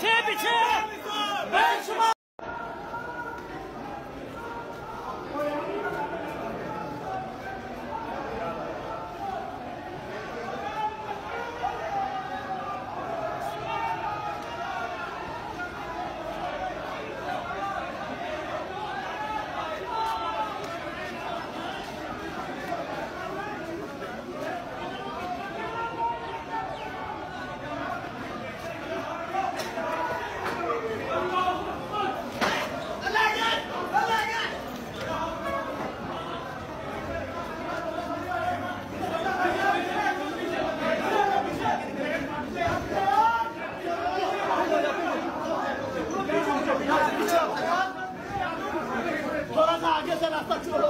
पीछे पीछे बेशुमार थोड़ा सा आगे से रास्ता छोड़ो।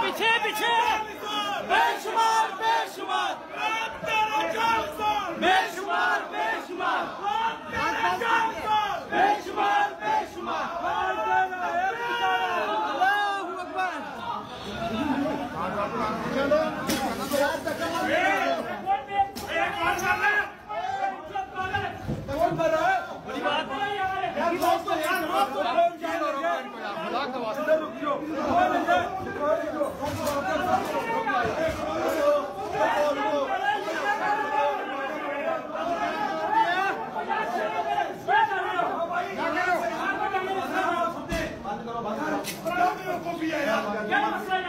पीछे पीछे बेशुमार बेशुमार बेशुमार बेशुमार बेशुमार बेशुमार अल्लाहू अकबर। क्या मसला